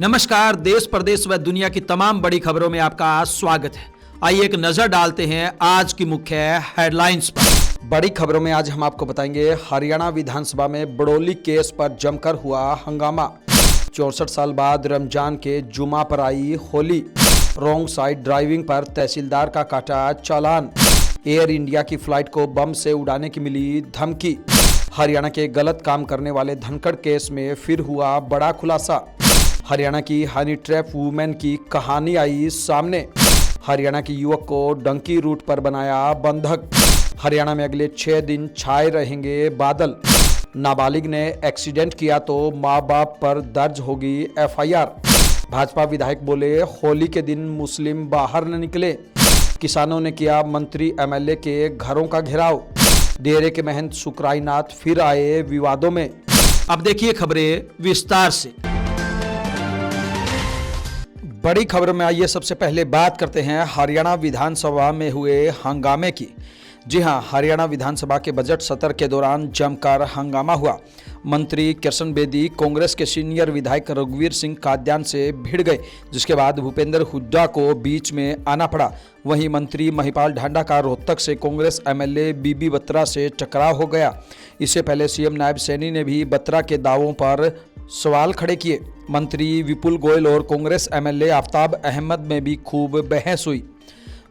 नमस्कार। देश प्रदेश व दुनिया की तमाम बड़ी खबरों में आपका स्वागत है। आइए एक नजर डालते हैं आज की मुख्य हेडलाइंस पर। बड़ी खबरों में आज हम आपको बताएंगे हरियाणा विधानसभा में बड़ौली केस पर जमकर हुआ हंगामा। 64 साल बाद रमजान के जुमा पर आई होली। रॉन्ग साइड ड्राइविंग पर तहसीलदार का काटा चालान। एयर इंडिया की फ्लाइट को बम से उड़ाने की मिली धमकी। हरियाणा के गलत काम करने वाले धनखड़ केस में फिर हुआ बड़ा खुलासा। हरियाणा की हनी ट्रैप वुमेन की कहानी आई सामने। हरियाणा की युवक को डंकी रूट पर बनाया बंधक। हरियाणा में अगले 6 दिन छाए रहेंगे बादल। नाबालिग ने एक्सीडेंट किया तो मां बाप पर दर्ज होगी एफआईआर। भाजपा विधायक बोले होली के दिन मुस्लिम बाहर न निकले। किसानों ने किया मंत्री एमएलए के घरों का घेराव। डेरे के महंत सुकराईनाथ फिर आए विवादों में। अब देखिए खबरें विस्तार से। बड़ी खबर में आइए सबसे पहले बात करते हैं हरियाणा विधानसभा में हुए हंगामे की। जी हां, हरियाणा विधानसभा के बजट सत्र के दौरान जमकर हंगामा हुआ। मंत्री कृष्ण बेदी कांग्रेस के सीनियर विधायक रघुवीर सिंह काद्यान से भिड़ गए, जिसके बाद भूपेंद्र हुड्डा को बीच में आना पड़ा। वहीं मंत्री महिपाल ढांडा का रोहतक से कांग्रेस एमएलए बीबी बत्रा से टकराव हो गया। इससे पहले सीएम नायब सैनी ने भी बत्रा के दावों पर सवाल खड़े किए। मंत्री विपुल गोयल और कांग्रेस एमएलए आफ्ताब अहमद में भी खूब बहस हुई।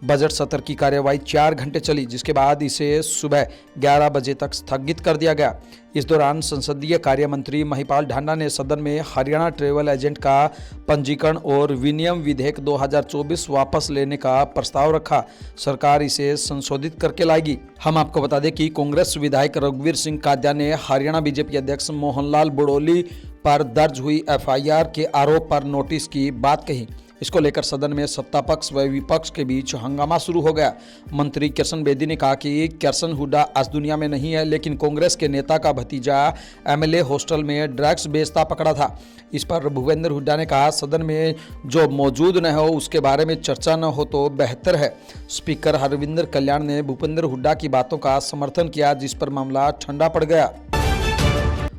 बजट सत्र की कार्यवाही 4 घंटे चली, जिसके बाद इसे सुबह 11 बजे तक स्थगित कर दिया गया। इस दौरान संसदीय कार्य मंत्री महिपाल ढांडा ने सदन में हरियाणा ट्रैवल एजेंट का पंजीकरण और विनियम विधेयक 2024 वापस लेने का प्रस्ताव रखा। सरकार इसे संशोधित करके लाएगी। हम आपको बता दें कि कांग्रेस विधायक रघुवीर सिंह काद्या ने हरियाणा बीजेपी अध्यक्ष मोहनलाल बड़ौली पर दर्ज हुई एफआईआर के आरोप पर नोटिस की बात कही। इसको लेकर सदन में सत्ता पक्ष व विपक्ष के बीच हंगामा शुरू हो गया। मंत्री कृष्ण बेदी ने कहा कि कृष्ण हुड्डा आज दुनिया में नहीं है, लेकिन कांग्रेस के नेता का भतीजा एमएलए हॉस्टल में ड्रग्स बेचता पकड़ा था। इस पर भूपेंद्र हुड्डा ने कहा, सदन में जो मौजूद न हो उसके बारे में चर्चा न हो तो बेहतर है। स्पीकर हरविंदर कल्याण ने भूपेंद्र हुड्डा की बातों का समर्थन किया, जिस पर मामला ठंडा पड़ गया।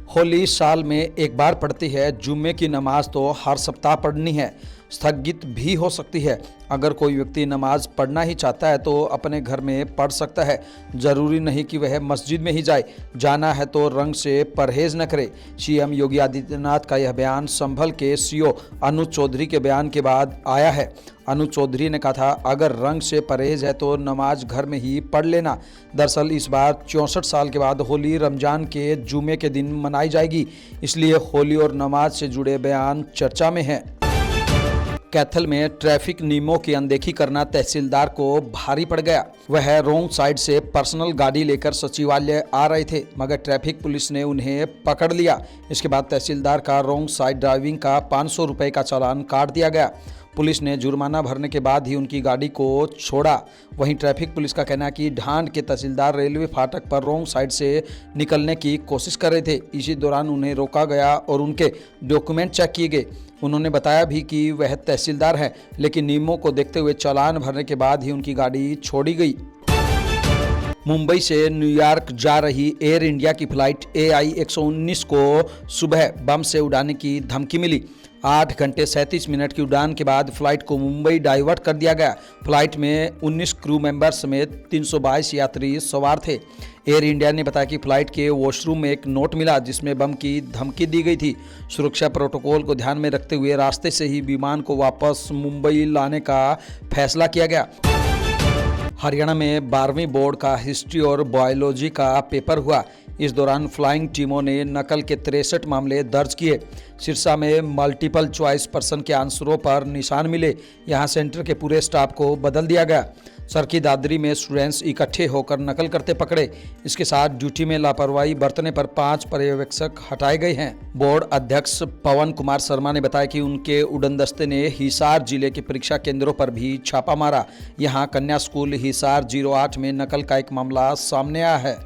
होली साल में एक बार पढ़ती है, जुम्मे की नमाज तो हर सप्ताह पढ़नी है, स्थगित भी हो सकती है। अगर कोई व्यक्ति नमाज पढ़ना ही चाहता है तो अपने घर में पढ़ सकता है, जरूरी नहीं कि वह मस्जिद में ही जाए। जाना है तो रंग से परहेज न करे। सीएम योगी आदित्यनाथ का यह बयान संभल के सीओ अनुज चौधरी के बयान के बाद आया है। अनुज चौधरी ने कहा था, अगर रंग से परहेज है तो नमाज घर में ही पढ़ लेना। दरअसल इस बार 64 साल के बाद होली रमजान के जुमे के दिन मनाई जाएगी, इसलिए होली और नमाज से जुड़े बयान चर्चा में हैं। कैथल में ट्रैफिक नियमों की अनदेखी करना तहसीलदार को भारी पड़ गया। वह रोंग साइड से पर्सनल गाड़ी लेकर सचिवालय आ रहे थे, मगर ट्रैफिक पुलिस ने उन्हें पकड़ लिया। इसके बाद तहसीलदार का रोंग साइड ड्राइविंग का 500 रुपये का चालान काट दिया गया। पुलिस ने जुर्माना भरने के बाद ही उनकी गाड़ी को छोड़ा। वहीं ट्रैफिक पुलिस का कहना है कि ढांड के तहसीलदार रेलवे फाटक पर रोंग साइड से निकलने की कोशिश कर रहे थे। इसी दौरान उन्हें रोका गया और उनके डॉक्यूमेंट चेक किए गए। उन्होंने बताया भी कि वह तहसीलदार हैं, लेकिन नियमों को देखते हुए चालान भरने के बाद ही उनकी गाड़ी छोड़ी गई। मुंबई से न्यूयॉर्क जा रही एयर इंडिया की फ्लाइट AI 119 को सुबह बम से उड़ाने की धमकी मिली। 8 घंटे 37 मिनट की उड़ान के बाद फ्लाइट को मुंबई डाइवर्ट कर दिया गया। फ्लाइट में 19 क्रू मेंबर समेत 322 यात्री सवार थे। एयर इंडिया ने बताया कि फ्लाइट के वॉशरूम में एक नोट मिला, जिसमें बम की धमकी दी गई थी। सुरक्षा प्रोटोकॉल को ध्यान में रखते हुए रास्ते से ही विमान को वापस मुंबई लाने का फैसला किया गया। हरियाणा में 12वीं बोर्ड का हिस्ट्री और बायोलॉजी का पेपर हुआ। इस दौरान फ्लाइंग टीमों ने नकल के 63 मामले दर्ज किए। सिरसा में मल्टीपल चॉइस पर्सन के आंसरों पर निशान मिले। यहां सेंटर के पूरे स्टाफ को बदल दिया गया। सरकी दादरी में स्टूडेंट्स इकट्ठे होकर नकल करते पकड़े। इसके साथ ड्यूटी में लापरवाही बरतने पर 5 पर्यवेक्षक हटाए गए हैं। बोर्ड अध्यक्ष पवन कुमार शर्मा ने बताया कि उनके उड़न दस्ते ने हिसार जिले के परीक्षा केंद्रों पर भी छापा मारा। यहां कन्या स्कूल हिसार 08 में नकल का एक मामला सामने आया है।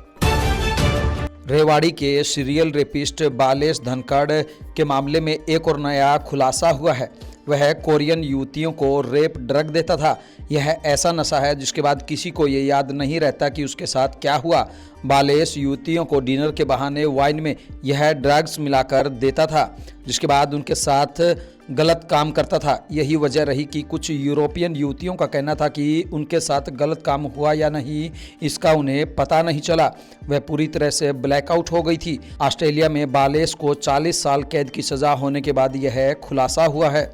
रेवाड़ी के सीरियल रेपिस्ट बालेश धनखड़ के मामले में एक और नया खुलासा हुआ है। वह कोरियन युवतियों को रेप ड्रग देता था। यह ऐसा नशा है जिसके बाद किसी को ये याद नहीं रहता कि उसके साथ क्या हुआ। बालेश युवतियों को डिनर के बहाने वाइन में यह ड्रग्स मिलाकर देता था, जिसके बाद उनके साथ गलत काम करता था। यही वजह रही कि कुछ यूरोपियन युवतियों का कहना था कि उनके साथ गलत काम हुआ या नहीं इसका उन्हें पता नहीं चला। वह पूरी तरह से ब्लैकआउट हो गई थी। ऑस्ट्रेलिया में बालेस को 40 साल कैद की सजा होने के बाद यह खुलासा हुआ है।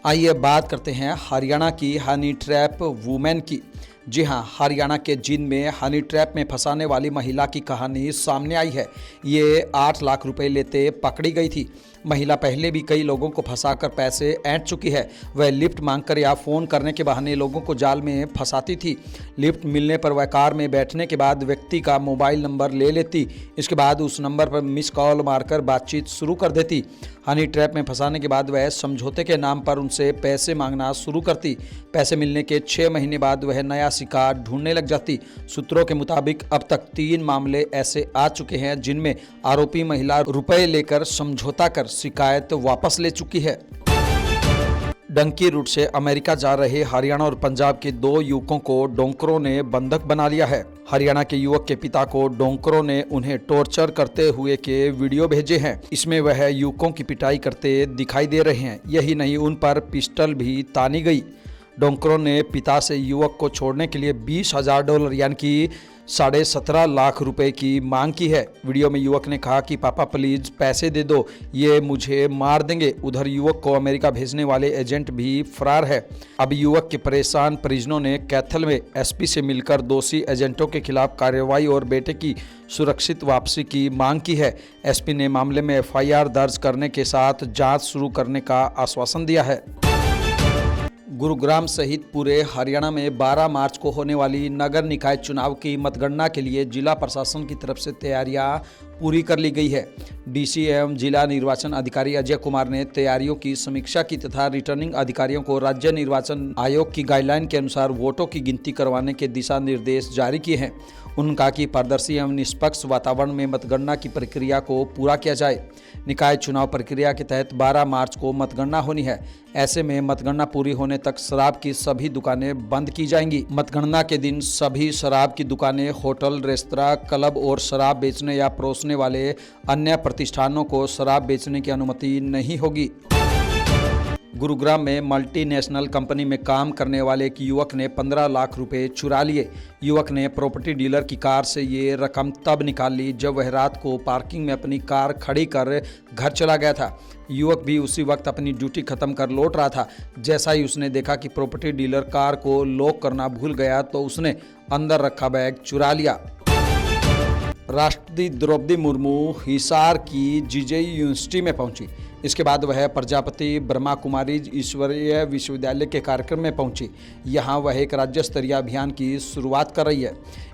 आइए बात करते हैं हरियाणा की हनी ट्रैप वुमेन की। जी हां, हरियाणा के जींद में हनी ट्रैप में फंसाने वाली महिला की कहानी सामने आई है। ये 8 लाख रुपए लेते पकड़ी गई थी। महिला पहले भी कई लोगों को फंसाकर पैसे ऐंठ चुकी है। वह लिफ्ट मांगकर या फ़ोन करने के बहाने लोगों को जाल में फंसाती थी। लिफ्ट मिलने पर वह कार में बैठने के बाद व्यक्ति का मोबाइल नंबर ले लेती। इसके बाद उस नंबर पर मिस कॉल मारकर बातचीत शुरू कर देती। हनी ट्रैप में फंसाने के बाद वह समझौते के नाम पर उनसे पैसे मांगना शुरू करती। पैसे मिलने के 6 महीने बाद वह नया शिकार ढूंढने लग जाती। सूत्रों के मुताबिक अब तक 3 मामले ऐसे आ चुके हैं जिनमें आरोपी महिला रुपए लेकर समझौता कर शिकायत वापस ले चुकी है। डंकी रूट से अमेरिका जा रहे हरियाणा और पंजाब के 2 युवकों को डोंकरों ने बंधक बना लिया है। हरियाणा के युवक के पिता को डोंकरों ने उन्हें टॉर्चर करते हुए के वीडियो भेजे हैं। इसमें वह युवकों की पिटाई करते दिखाई दे रहे हैं। यही नहीं, उन पर पिस्टल भी तानी गई। डोंकरों ने पिता से युवक को छोड़ने के लिए $20,000 यानी कि 17.5 लाख रुपए की मांग की है। वीडियो में युवक ने कहा कि पापा प्लीज पैसे दे दो, ये मुझे मार देंगे। उधर युवक को अमेरिका भेजने वाले एजेंट भी फरार है। अब युवक के परेशान परिजनों ने कैथल में एसपी से मिलकर दोषी एजेंटों के खिलाफ कार्रवाई और बेटे की सुरक्षित वापसी की मांग की है। एसपी ने मामले में FIR दर्ज करने के साथ जांच शुरू करने का आश्वासन दिया है। गुरुग्राम सहित पूरे हरियाणा में 12 मार्च को होने वाली नगर निकाय चुनाव की मतगणना के लिए जिला प्रशासन की तरफ से तैयारियां पूरी कर ली गई है। डीसी एवं जिला निर्वाचन अधिकारी अजय कुमार ने तैयारियों की समीक्षा की तथा रिटर्निंग अधिकारियों को राज्य निर्वाचन आयोग की गाइडलाइन के अनुसार वोटों की गिनती करवाने के दिशा निर्देश जारी किए हैं। उन्होंने कहा कि पारदर्शी एवं निष्पक्ष वातावरण में मतगणना की प्रक्रिया को पूरा किया जाए। निकाय चुनाव प्रक्रिया के तहत 12 मार्च को मतगणना होनी है। ऐसे में मतगणना पूरी होने तक शराब की सभी दुकानें बंद की जाएंगी। मतगणना के दिन सभी शराब की दुकानें, होटल, रेस्तरां, क्लब और शराब बेचने या परोसने वाले अन्य प्रतिष्ठानों को शराब बेचने की अनुमति नहीं होगी। गुरुग्राम में मल्टीनेशनल कंपनी में काम करने वाले एक युवक ने 15 लाख रुपए चुरा लिए। युवक ने प्रॉपर्टी डीलर की कार से ये रकम तब निकाल ली जब वह रात को पार्किंग में अपनी कार खड़ी कर घर चला गया था। युवक भी उसी वक्त अपनी ड्यूटी खत्म कर लौट रहा था। जैसा ही उसने देखा कि प्रॉपर्टी डीलर कार को लॉक करना भूल गया तो उसने अंदर रखा बैग चुरा लिया। राष्ट्रपति द्रौपदी मुर्मू हिसार की जीजेयू यूनिवर्सिटी में पहुंची। इसके बाद वह प्रजापति ब्रह्मा कुमारी ईश्वरीय विश्वविद्यालय के कार्यक्रम में पहुंची। यहां वह एक राज्य स्तरीय अभियान की शुरुआत कर रही है।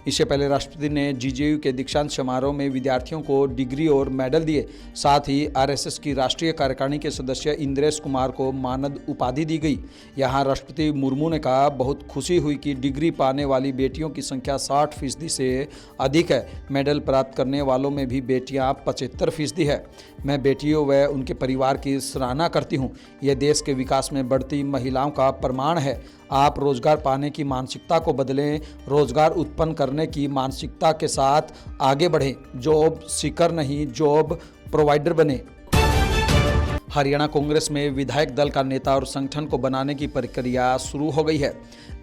इससे पहले राष्ट्रपति ने जीजेयू के दीक्षांत समारोह में विद्यार्थियों को डिग्री और मेडल दिए। साथ ही आरएसएस की राष्ट्रीय कार्यकारिणी के सदस्य इंद्रेश कुमार को मानद उपाधि दी गई। यहां राष्ट्रपति मुर्मू ने कहा, बहुत खुशी हुई कि डिग्री पाने वाली बेटियों की संख्या 60% से अधिक है। मेडल प्राप्त करने वालों में भी बेटियां 75% है। मैं बेटियों व उनके परिवार की सराहना करती हूं। यह देश के विकास में बढ़ती महिलाओं का प्रमाण है। आप रोजगार पाने की मानसिकता को बदलें, रोजगार उत्पन्न करने की मानसिकता के साथ आगे बढ़ें। जॉब सीकर नहीं, जॉब प्रोवाइडर बने। हरियाणा कांग्रेस में विधायक दल का नेता और संगठन को बनाने की प्रक्रिया शुरू हो गई है।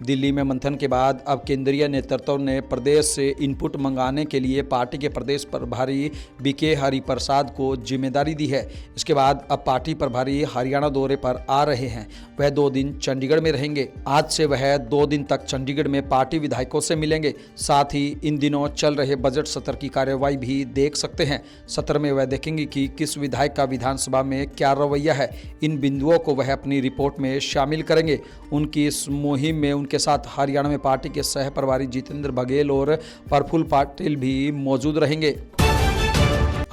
दिल्ली में मंथन के बाद अब केंद्रीय नेतृत्व ने प्रदेश से इनपुट मंगाने के लिए पार्टी के प्रदेश प्रभारी बीके हरिप्रसाद को जिम्मेदारी दी है। इसके बाद अब पार्टी प्रभारी हरियाणा दौरे पर आ रहे हैं। वह 2 दिन चंडीगढ़ में रहेंगे। आज से वह 2 दिन तक चंडीगढ़ में पार्टी विधायकों से मिलेंगे। साथ ही इन दिनों चल रहे बजट सत्र की कार्यवाही भी देख सकते हैं। सत्र में वह देखेंगे कि किस विधायक का विधानसभा में क्या रवैया है। इन बिंदुओं को वह अपनी रिपोर्ट में शामिल करेंगे। उनकी इस मुहिम में उनके साथ हरियाणा में पार्टी के सह प्रभारी जितेंद्र बघेल और प्रफुल्ल पाटिल भी मौजूद रहेंगे।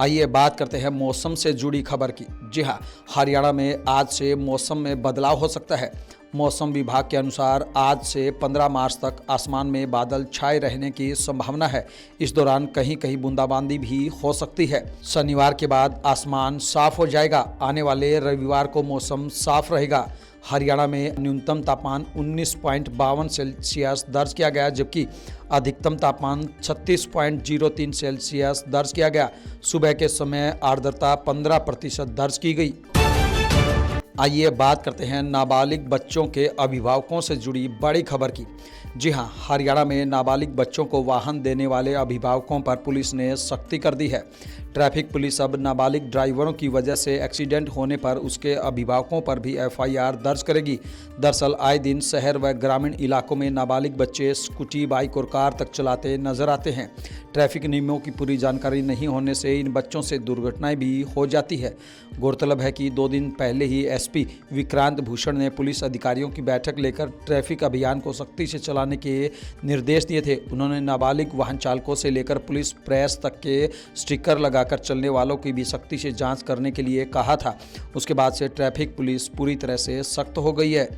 आइए बात करते हैं मौसम से जुड़ी खबर की। जी हाँ, हरियाणा में आज से मौसम में बदलाव हो सकता है। मौसम विभाग के अनुसार आज से 15 मार्च तक आसमान में बादल छाए रहने की संभावना है। इस दौरान कहीं कहीं बूंदाबांदी भी हो सकती है। शनिवार के बाद आसमान साफ हो जाएगा। आने वाले रविवार को मौसम साफ रहेगा। हरियाणा में न्यूनतम तापमान 19.52 सेल्सियस दर्ज किया गया, जबकि अधिकतम तापमान 36.03 सेल्सियस दर्ज किया गया। सुबह के समय आर्द्रता 15% दर्ज की गई। आइए बात करते हैं नाबालिग बच्चों के अभिभावकों से जुड़ी बड़ी खबर की। जी हां, हरियाणा में नाबालिग बच्चों को वाहन देने वाले अभिभावकों पर पुलिस ने सख्ती कर दी है। ट्रैफिक पुलिस अब नाबालिग ड्राइवरों की वजह से एक्सीडेंट होने पर उसके अभिभावकों पर भी एफआईआर दर्ज करेगी। दरअसल आए दिन शहर व ग्रामीण इलाकों में नाबालिग बच्चे स्कूटी, बाइक और कार तक चलाते नजर आते हैं। ट्रैफिक नियमों की पूरी जानकारी नहीं होने से इन बच्चों से दुर्घटनाएं भी हो जाती है। गौरतलब है कि 2 दिन पहले ही एसपी विक्रांत भूषण ने पुलिस अधिकारियों की बैठक लेकर ट्रैफिक अभियान को सख्ती से चलाने के निर्देश दिए थे। उन्होंने नाबालिग वाहन चालकों से लेकर पुलिस प्रेस तक के स्टिकर लगाकर चलने वालों की भी सख्ती से जांच करने के लिए कहा था। उसके बाद से ट्रैफिक पुलिस पूरी तरह से सख्त हो गई है।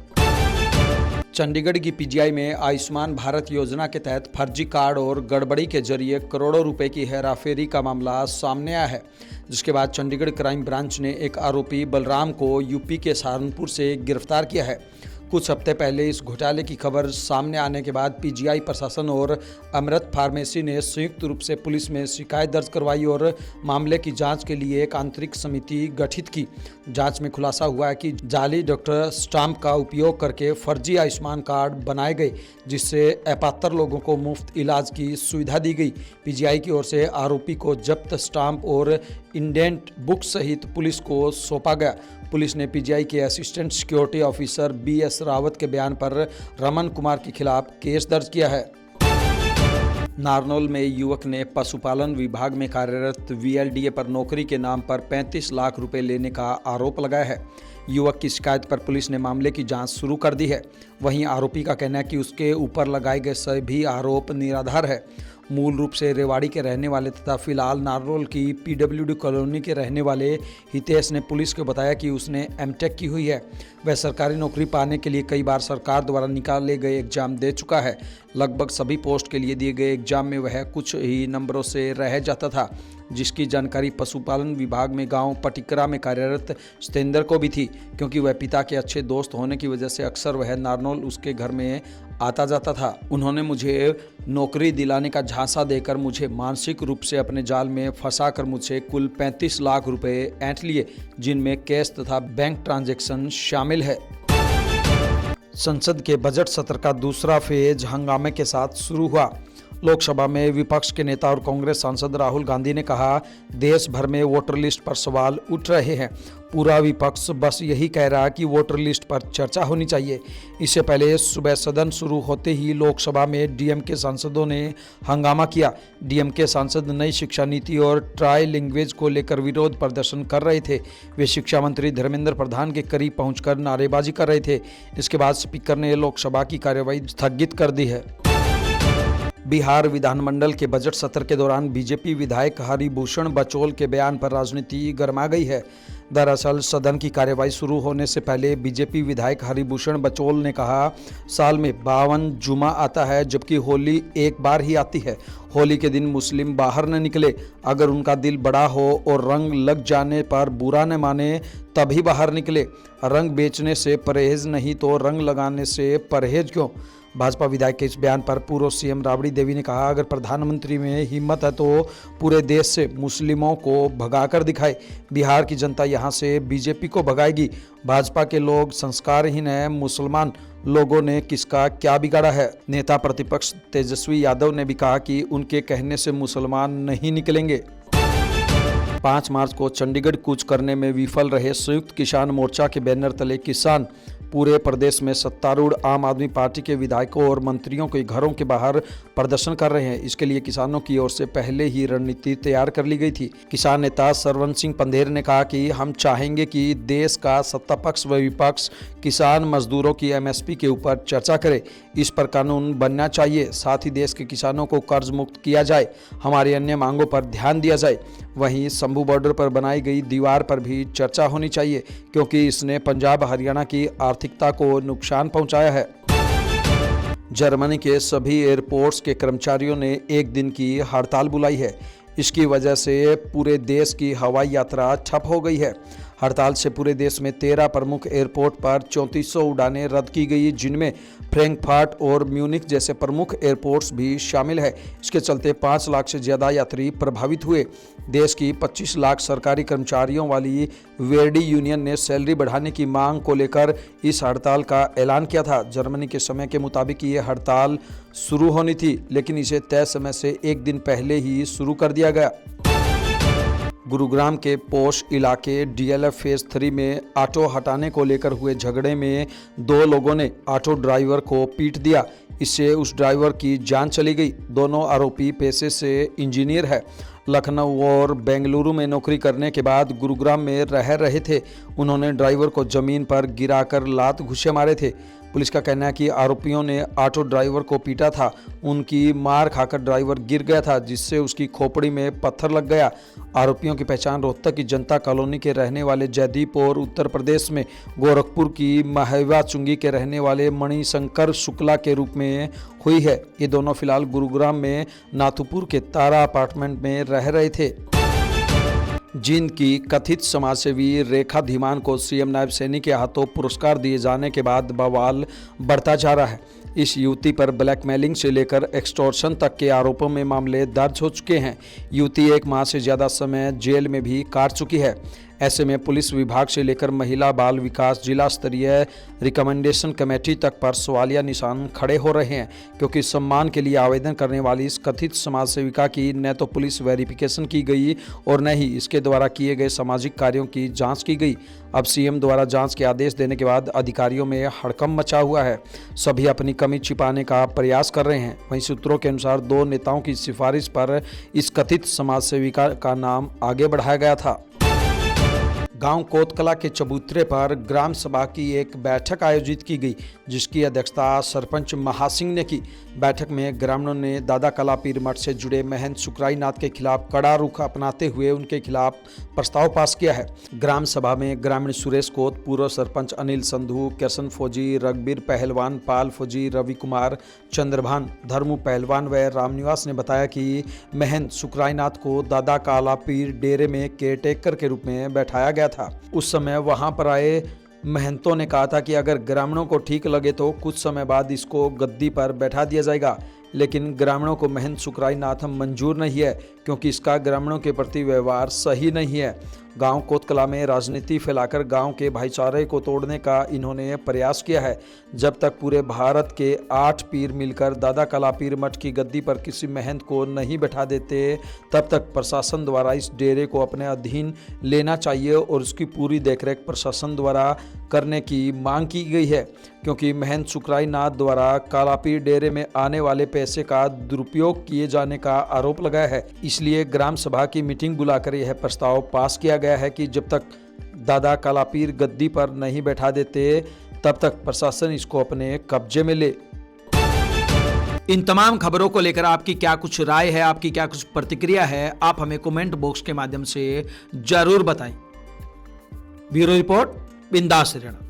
चंडीगढ़ की पीजीआई में आयुष्मान भारत योजना के तहत फर्जी कार्ड और गड़बड़ी के जरिए करोड़ों रुपए की हेराफेरी का मामला सामने आया है, जिसके बाद चंडीगढ़ क्राइम ब्रांच ने एक आरोपी बलराम को यूपी के सहारनपुर से गिरफ्तार किया है। कुछ हफ्ते पहले इस घोटाले की खबर सामने आने के बाद पीजीआई प्रशासन और अमृत फार्मेसी ने संयुक्त रूप से पुलिस में शिकायत दर्ज करवाई और मामले की जांच के लिए एक आंतरिक समिति गठित की। जांच में खुलासा हुआ है कि जाली डॉक्टर स्टाम्प का उपयोग करके फर्जी आयुष्मान कार्ड बनाए गए, जिससे अपात्र लोगों को मुफ्त इलाज की सुविधा दी गई। पीजीआई की ओर से आरोपी को जब्त स्टाम्प और इंडेंट बुक सहित पुलिस को सौंपा गया। पुलिस ने पीजीआई के assistant security officer BS Rawat के बयान पर रमन कुमार के खिलाफ केस दर्ज किया है। नारनौल में युवक ने पशुपालन विभाग में कार्यरत वीएलडीए पर नौकरी के नाम पर 35 लाख रुपए लेने का आरोप लगाया है। युवक की शिकायत पर पुलिस ने मामले की जांच शुरू कर दी है। वहीं आरोपी का कहना है कि उसके ऊपर लगाए गए सभी आरोप निराधार है। मूल रूप से रेवाड़ी के रहने वाले तथा फिलहाल नारनौल की पीडब्ल्यूडी कॉलोनी के रहने वाले हितेश ने पुलिस को बताया कि उसने एमटेक की हुई है। वह सरकारी नौकरी पाने के लिए कई बार सरकार द्वारा निकाले गए एग्जाम दे चुका है। लगभग सभी पोस्ट के लिए दिए गए एग्जाम में वह कुछ ही नंबरों से रह जाता था, जिसकी जानकारी पशुपालन विभाग में गांव पटिकरा में कार्यरत सतेंद्र को भी थी, क्योंकि वह पिता के अच्छे दोस्त होने की वजह से अक्सर वह नारनौल उसके घर में आता जाता था। उन्होंने मुझे नौकरी दिलाने का झांसा देकर मुझे मानसिक रूप से अपने जाल में फंसाकर मुझसे कुल 35 लाख रुपए ऐंठ लिए, जिनमें कैश तथा बैंक ट्रांजैक्शन शामिल है। संसद के बजट सत्र का दूसरा फेज हंगामे के साथ शुरू हुआ। लोकसभा में विपक्ष के नेता और कांग्रेस सांसद राहुल गांधी ने कहा, देश भर में वोटर लिस्ट पर सवाल उठ रहे हैं। पूरा विपक्ष बस यही कह रहा है कि वोटर लिस्ट पर चर्चा होनी चाहिए। इससे पहले सुबह सदन शुरू होते ही लोकसभा में डीएमके सांसदों ने हंगामा किया। डीएमके सांसद नई शिक्षा नीति और ट्राई लैंग्वेज को लेकर विरोध प्रदर्शन कर रहे थे। वे शिक्षा मंत्री धर्मेंद्र प्रधान के करीब पहुंचकर नारेबाजी कर रहे थे। इसके बाद स्पीकर ने लोकसभा की कार्यवाही स्थगित कर दी है। बिहार विधानमंडल के बजट सत्र के दौरान बीजेपी विधायक हरिभूषण बचौल के बयान पर राजनीति गर्मा गई है। दरअसल सदन की कार्यवाही शुरू होने से पहले बीजेपी विधायक हरिभूषण बचौल ने कहा, साल में 52 जुमा आता है, जबकि होली एक बार ही आती है। होली के दिन मुस्लिम बाहर न निकले। अगर उनका दिल बड़ा हो और रंग लग जाने पर बुरा न माने तभी बाहर निकले। रंग बेचने से परहेज नहीं तो रंग लगाने से परहेज क्यों। भाजपा विधायक के इस बयान पर पूर्व सीएम राबड़ी देवी ने कहा, अगर प्रधानमंत्री में हिम्मत है तो पूरे देश से मुस्लिमों को भगाकर दिखाए। बिहार की जनता यहां से बीजेपी को भगाएगी। भाजपा के लोग संस्कारहीन हैं। मुसलमान लोगों ने किसका क्या बिगाड़ा है। नेता प्रतिपक्ष तेजस्वी यादव ने भी कहा कि उनके कहने से मुसलमान नहीं निकलेंगे। 5 मार्च को चंडीगढ़ कूच करने में विफल रहे संयुक्त किसान मोर्चा के बैनर तले किसान पूरे प्रदेश में सत्तारूढ़ आम आदमी पार्टी के विधायकों और मंत्रियों के घरों के बाहर प्रदर्शन कर रहे हैं। इसके लिए किसानों की ओर से पहले ही रणनीति तैयार कर ली गई थी। किसान नेता सरवन सिंह पंधेर ने कहा कि हम चाहेंगे कि देश का सत्ता पक्ष व विपक्ष किसान मजदूरों की एमएसपी के ऊपर चर्चा करे। इस पर कानून बनना चाहिए। साथ ही देश के किसानों को कर्ज मुक्त किया जाए। हमारी अन्य मांगों पर ध्यान दिया जाए। वहीं शंभू बॉर्डर पर बनाई गई दीवार पर भी चर्चा होनी चाहिए, क्योंकि इसने पंजाब हरियाणा की आर्थिकता को नुकसान पहुंचाया है। जर्मनी के सभी एयरपोर्ट्स के कर्मचारियों ने 1 दिन की हड़ताल बुलाई है। इसकी वजह से पूरे देश की हवाई यात्रा ठप हो गई है। हड़ताल से पूरे देश में 13 प्रमुख एयरपोर्ट पर 3400 उड़ानें रद्द की गई, जिनमें फ्रैंकफर्ट और म्यूनिख जैसे प्रमुख एयरपोर्ट्स भी शामिल है। इसके चलते 5 लाख से ज़्यादा यात्री प्रभावित हुए। देश की 25 लाख सरकारी कर्मचारियों वाली वेरडी यूनियन ने सैलरी बढ़ाने की मांग को लेकर इस हड़ताल का ऐलान किया था। जर्मनी के समय के मुताबिक ये हड़ताल शुरू होनी थी, लेकिन इसे तय समय से एक दिन पहले ही शुरू कर दिया गया। गुरुग्राम के पोश इलाके डीएलएफ फेज 3 में ऑटो हटाने को लेकर हुए झगड़े में 2 लोगों ने ऑटो ड्राइवर को पीट दिया। इससे उस ड्राइवर की जान चली गई। दोनों आरोपी पेशे से इंजीनियर है। लखनऊ और बेंगलुरु में नौकरी करने के बाद गुरुग्राम में रह रहे थे। उन्होंने ड्राइवर को जमीन पर गिराकर लात घुसे मारे थे। पुलिस का कहना है कि आरोपियों ने ऑटो ड्राइवर को पीटा था। उनकी मार खाकर ड्राइवर गिर गया था, जिससे उसकी खोपड़ी में पत्थर लग गया। आरोपियों की पहचान रोहतक की जनता कॉलोनी के रहने वाले जयदीप और उत्तर प्रदेश में गोरखपुर की महवा चुंगी के रहने वाले मणिशंकर शुक्ला के रूप में हुई है। ये दोनों फिलहाल गुरुग्राम में नाथुपुर के तारा अपार्टमेंट में रह रहे थे। जींद की कथित समाजसेवी रेखा धीमान को सीएम नायब सैनी के हाथों पुरस्कार दिए जाने के बाद बवाल बढ़ता जा रहा है। इस युवती पर ब्लैकमेलिंग से लेकर एक्सटॉर्शन तक के आरोपों में मामले दर्ज हो चुके हैं। युवती 1 माह से ज़्यादा समय जेल में भी काट चुकी है। ऐसे में पुलिस विभाग से लेकर महिला बाल विकास जिला स्तरीय रिकमेंडेशन कमेटी तक पर सवालिया निशान खड़े हो रहे हैं, क्योंकि सम्मान के लिए आवेदन करने वाली इस कथित समाज सेविका की न तो पुलिस वेरिफिकेशन की गई और न ही इसके द्वारा किए गए सामाजिक कार्यों की जांच की गई। अब सीएम द्वारा जांच के आदेश देने के बाद अधिकारियों में हड़कंप मचा हुआ है। सभी अपनी कमी छिपाने का प्रयास कर रहे हैं। वहीं सूत्रों के अनुसार 2 नेताओं की सिफारिश पर इस कथित समाज सेविका का नाम आगे बढ़ाया गया था। गांव कोतकला के चबूतरे पर ग्राम सभा की एक बैठक आयोजित की गई, जिसकी अध्यक्षता सरपंच महासिंह ने की। बैठक में ग्रामीणों ने दादा कला पीर मठ से जुड़े महंत सुखराई नाथ के खिलाफ कड़ा रुख अपनाते हुए उनके खिलाफ प्रस्ताव पास किया है। ग्राम सभा में ग्रामीण सुरेश कोत, पूर्व सरपंच अनिल संधू, किशन फौजी, रघबीर पहलवान, पाल फौजी, रवि कुमार, चंद्रभान, धर्मू पहलवान व रामनिवास ने बताया कि महंत सुखराई नाथ को दादा काला पीर डेरे में केयरटेकर के रूप में बैठाया गया था। उस समय वहां पर आए महंतों ने कहा था कि अगर ग्रामीणों को ठीक लगे तो कुछ समय बाद इसको गद्दी पर बैठा दिया जाएगा, लेकिन ग्रामीणों को महंत सुखराई नाथ मंजूर नहीं है, क्योंकि इसका ग्रामीणों के प्रति व्यवहार सही नहीं है। गांव कोतकला में राजनीति फैलाकर गांव के भाईचारे को तोड़ने का इन्होंने प्रयास किया है। जब तक पूरे भारत के 8 पीर मिलकर दादा कला पीर मठ की गद्दी पर किसी महंत को नहीं बैठा देते, तब तक प्रशासन द्वारा इस डेरे को अपने अधीन लेना चाहिए और उसकी पूरी देखरेख प्रशासन द्वारा करने की मांग की गई है, क्योंकि महंत सुखराई नाथ द्वारा कालापीर डेरे में आने वाले पैसे का दुरुपयोग किए जाने का आरोप लगाया है। इसलिए ग्राम सभा की मीटिंग बुलाकर यह प्रस्ताव पास किया गया है कि जब तक दादा कालापीर गद्दी पर नहीं बैठा देते, तब तक प्रशासन इसको अपने कब्जे में ले। इन तमाम खबरों को लेकर आपकी क्या कुछ राय है, आपकी क्या कुछ प्रतिक्रिया है, आप हमें कमेंट बॉक्स के माध्यम से जरूर बताएं। ब्यूरो रिपोर्ट, बिंदास हरियाणा।